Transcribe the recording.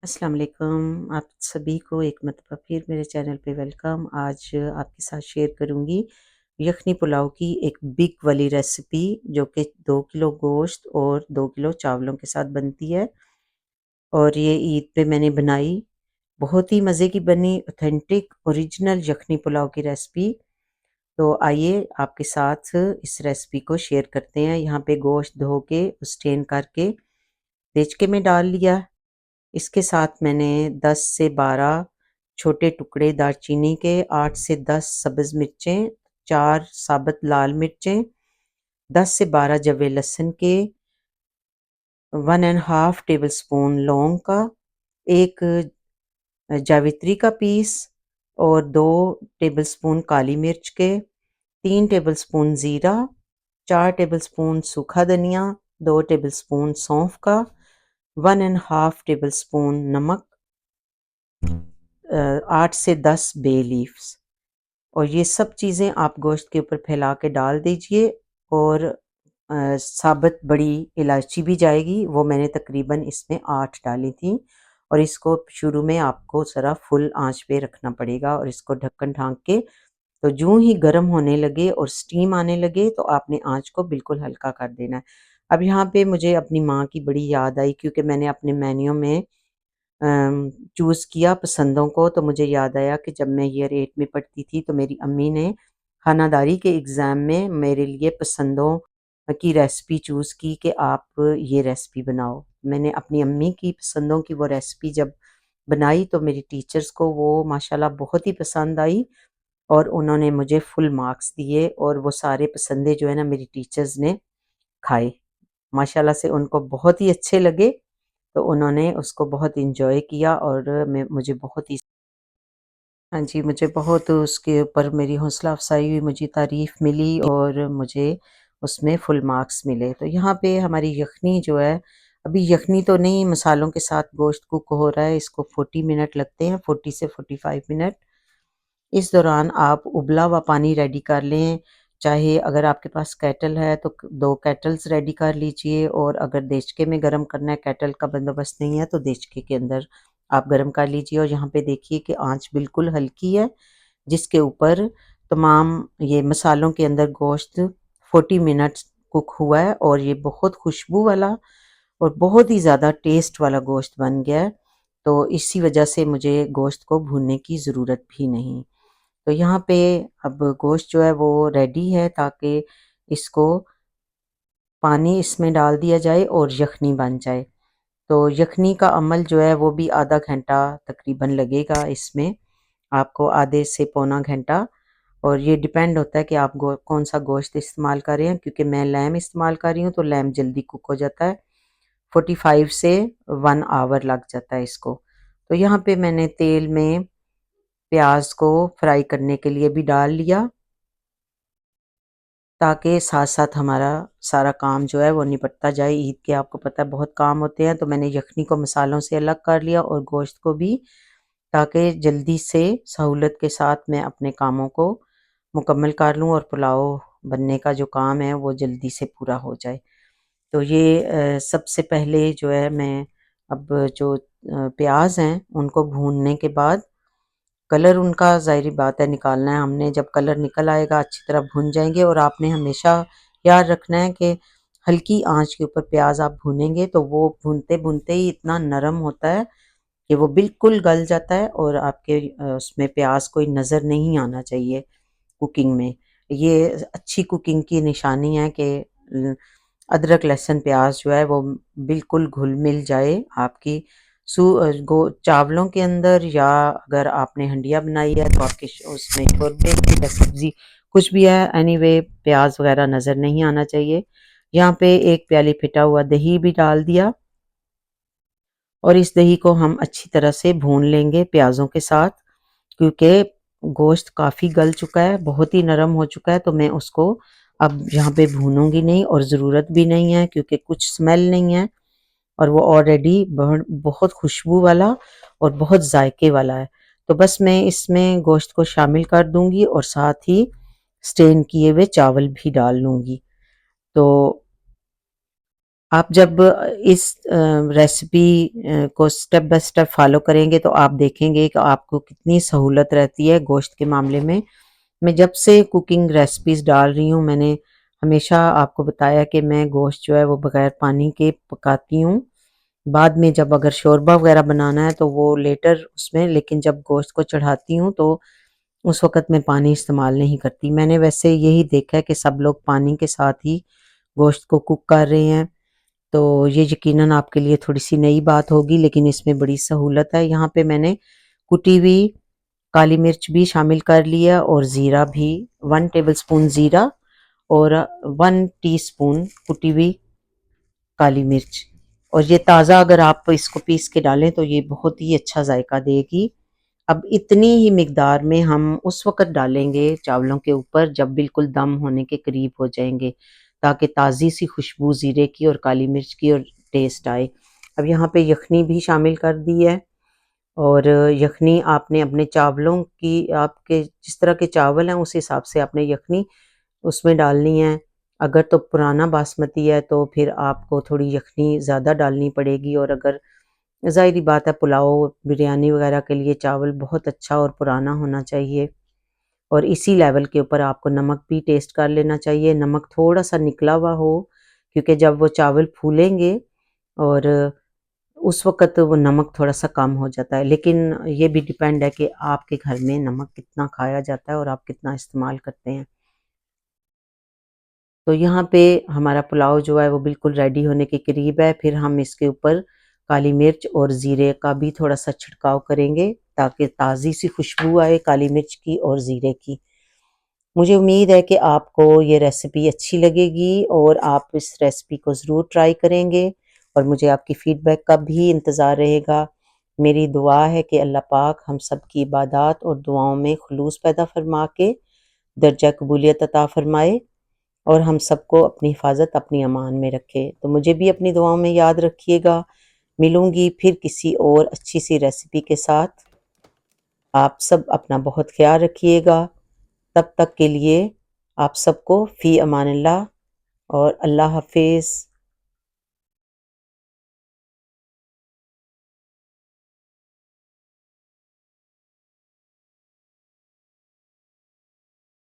अस्सलाम वालेकुम। आप सभी को एक मरतबा फिर मेरे चैनल पे वेलकम। आज आपके साथ शेयर करूँगी यखनी पुलाव की एक बिग वाली रेसिपी जो कि 2 किलो गोश्त और 2 किलो चावलों के साथ बनती है और ये ईद पे मैंने बनाई। बहुत ही मज़े की बनी, ऑथेंटिक ओरिजिनल यखनी पुलाव की रेसिपी। तो आइए आपके साथ इस रेसिपी को शेयर करते हैं। यहाँ पे गोश्त धो के स्टेन करके देचके में डाल लिया। इसके साथ मैंने 10 से 12 छोटे टुकड़े दालचीनी के, 8 से 10 सब्ज़ मिर्चें, 4 साबुत लाल मिर्चें, 10 से 12 जवे लहसुन के, 1 एंड हाफ टेबलस्पून लौंग का, 1 जावित्री का पीस और 2 टेबलस्पून काली मिर्च के, 3 टेबलस्पून ज़ीरा, 4 टेबलस्पून सूखा धनिया, 2 टेबलस्पून सौंफ का, 1 एंड हाफ टेबलस्पून नमक, 8 से 10 बे लीव्स और ये सब चीज़ें आप गोश्त के ऊपर फैला के डाल दीजिए। और साबुत बड़ी इलायची भी जाएगी, वो मैंने तकरीबन इसमें 8 डाली थी। और इसको शुरू में आपको ज़रा फुल आंच पे रखना पड़ेगा और इसको ढक्कन ढांक के, तो यूं ही गर्म होने लगे और स्टीम आने लगे तो आपने आंच को बिल्कुल हल्का कर देना है। अब यहाँ पे मुझे अपनी माँ की बड़ी याद आई, क्योंकि मैंने अपने मेन्यू में चूज़ किया पसंदों को, तो मुझे याद आया कि जब मैं ईयर 8 में पढ़ती थी तो मेरी अम्मी ने खानादारी के एग्ज़ाम में मेरे लिए पसंदों की रेसिपी चूज़ की कि आप ये रेसिपी बनाओ। मैंने अपनी अम्मी की पसंदों की वो रेसिपी जब बनाई तो मेरी टीचर्स को वो माशाल्लाह बहुत ही पसंद आई और उन्होंने मुझे फुल मार्क्स दिए और वो सारे पसंदे जो है ना मेरी टीचर्स ने खाए। माशाल्लाह से उनको बहुत ही अच्छे लगे, तो उन्होंने उसको बहुत एन्जॉय किया और मैं मुझे बहुत ही, हाँ जी, मुझे बहुत उसके ऊपर मेरी हौसला अफ़ज़ाई हुई, मुझे तारीफ़ मिली और मुझे उसमें फुल मार्क्स मिले। तो यहाँ पे हमारी यख़नी जो है, अभी यख़नी तो नहीं, मसालों के साथ गोश्त कुक हो रहा है, इसको 40 मिनट लगते हैं, 40 से 45 मिनट। इस दौरान आप उबला हुआ पानी रेडी कर लें, चाहे अगर आपके पास केटल है तो 2 केटल्स रेडी कर लीजिए, और अगर देचके में गरम करना है, केटल का बंदोबस्त नहीं है, तो देचके के अंदर आप गरम कर लीजिए। और यहाँ पे देखिए कि आँच बिल्कुल हल्की है, जिसके ऊपर तमाम ये मसालों के अंदर गोश्त 40 मिनट्स कुक हुआ है और ये बहुत खुशबू वाला और बहुत ही ज़्यादा टेस्ट वाला गोश्त बन गया है। तो इसी वजह से मुझे गोश्त को भूनने की ज़रूरत भी नहीं। तो यहाँ पे अब गोश्त जो है वो रेडी है, ताकि इसको पानी इसमें डाल दिया जाए और यखनी बन जाए। तो यखनी का अमल जो है वो भी आधा घंटा तकरीबन लगेगा इसमें, आपको आधे से पौना घंटा। और ये डिपेंड होता है कि आप कौन सा गोश्त इस्तेमाल कर रहे हैं, क्योंकि मैं लैम इस्तेमाल कर रही हूँ तो लैम जल्दी कुक हो जाता है, 45 से 1 आवर लग जाता है इसको। तो यहाँ पे मैंने तेल में प्याज को फ्राई करने के लिए भी डाल लिया, ताकि साथ-साथ हमारा सारा काम जो है वो निपटता जाए। ईद के आपको पता है बहुत काम होते हैं, तो मैंने यखनी को मसालों से अलग कर लिया और गोश्त को भी, ताकि जल्दी से सहूलत के साथ मैं अपने कामों को मुकम्मल कर लूँ और पुलाव बनने का जो काम है वो जल्दी से पूरा हो जाए। तो ये सबसे पहले जो है मैं अब जो प्याज़ हैं उनको भूनने के बाद कलर उनका ज़ाहिर बात है निकालना है हमने। जब कलर निकल आएगा अच्छी तरह भुन जाएंगे, और आपने हमेशा याद रखना है कि हल्की आंच के ऊपर प्याज आप भूनेंगे तो वो भूनते भूनते ही इतना नरम होता है कि वो बिल्कुल गल जाता है, और आपके उसमें प्याज कोई नज़र नहीं आना चाहिए कुकिंग में। ये अच्छी कुकिंग की निशानी है कि अदरक लहसुन प्याज जो है वो बिल्कुल घुल मिल जाए आपकी चावलों के अंदर, या अगर आपने हंडिया बनाई है तो आपके उसमें शोरबे या सब्जी कुछ भी है, एनीवे प्याज वगैरह नज़र नहीं आना चाहिए। यहाँ पे 1 प्याली फिटा हुआ दही भी डाल दिया, और इस दही को हम अच्छी तरह से भून लेंगे प्याज़ों के साथ, क्योंकि गोश्त काफ़ी गल चुका है, बहुत ही नरम हो चुका है, तो मैं उसको अब यहाँ पे भूनूंगी नहीं और ज़रूरत भी नहीं है, क्योंकि कुछ स्मेल नहीं है और वो ऑलरेडी बहुत खुशबू वाला और बहुत जायके वाला है। तो बस मैं इसमें गोश्त को शामिल कर दूंगी और साथ ही स्टेन किए हुए चावल भी डाल लूंगी। तो आप जब इस रेसिपी को स्टेप बाय स्टेप फॉलो करेंगे तो आप देखेंगे कि आपको कितनी सहूलत रहती है गोश्त के मामले में। मैं जब से कुकिंग रेसिपीज़ डाल रही हूँ, मैंने हमेशा आपको बताया कि मैं गोश्त जो है वो बगैर पानी के पकाती हूँ। बाद में जब अगर शोरबा वगैरह बनाना है तो वो लेटर उसमें, लेकिन जब गोश्त को चढ़ाती हूँ तो उस वक़्त मैं पानी इस्तेमाल नहीं करती। मैंने वैसे यही देखा है कि सब लोग पानी के साथ ही गोश्त को कुक कर रहे हैं, तो ये यकीनन आपके लिए थोड़ी-सी नई बात होगी, लेकिन इसमें बड़ी सहूलत है। यहाँ पे मैंने कुटी हुई काली मिर्च भी शामिल कर लिया और ज़ीरा भी, 1 टेबलस्पून ज़ीरा और 1 टीस्पून कुटी हुई काली मिर्च। और ये ताज़ा अगर आप इसको पीस के डालें तो ये बहुत ही अच्छा जायका देगी। अब इतनी ही मिकदार में हम उस वक़्त डालेंगे चावलों के ऊपर जब बिल्कुल दम होने के करीब हो जाएँगे, ताकि ताज़ी सी खुशबू ज़ीरे की और काली मिर्च की और टेस्ट आए। अब यहाँ पे यखनी भी शामिल कर दी है और यखनी आपने अपने चावलों की, आपके जिस तरह के चावल हैं उस हिसाब से आपने यखनी उसमें डालनी है। अगर तो पुराना बासमती है तो फिर आपको थोड़ी यखनी ज़्यादा डालनी पड़ेगी, और अगर ज़ाहिर-सी बात है पुलाव, बिरयानी वग़ैरह के लिए चावल बहुत अच्छा और पुराना होना चाहिए। और इसी लेवल के ऊपर आपको नमक भी टेस्ट कर लेना चाहिए। नमक थोड़ा-सा निकला हुआ हो, क्योंकि जब वो चावल फूलेंगे और उस वक़्त वो नमक थोड़ा-सा कम हो जाता है। लेकिन ये भी डिपेंड है कि आपके घर में नमक कितना खाया जाता है और आप कितना इस्तेमाल करते हैं। तो यहाँ पे हमारा पुलाव जो है वो बिल्कुल रेडी होने के करीब है। फिर हम इसके ऊपर काली मिर्च और ज़ीरे का भी थोड़ा-सा छिड़काव करेंगे, ताकि ताज़ी सी खुशबू आए काली मिर्च की और ज़ीरे की। मुझे उम्मीद है कि आपको ये रेसिपी अच्छी लगेगी और आप इस रेसिपी को ज़रूर ट्राई करेंगे, और मुझे आपकी फ़ीडबैक का भी इंतज़ार रहेगा। मेरी दुआ है कि अल्लाह पाक हम सब की इबादत और दुआओं में खुलूस पैदा फ़रमा के दर्जा कबूलियत अता फ़रमाए और हम सबको अपनी हिफ़ाज़त, अपनी अमान में रखे। तो मुझे भी अपनी दुआओं में याद रखिएगा। मिलूँगी फिर किसी और अच्छी सी रेसिपी के साथ। आप सब अपना बहुत ख़्याल रखिएगा। तब तक के लिए आप सबको फ़ी अमानिल्लाह और अल्लाह हाफ़िज़।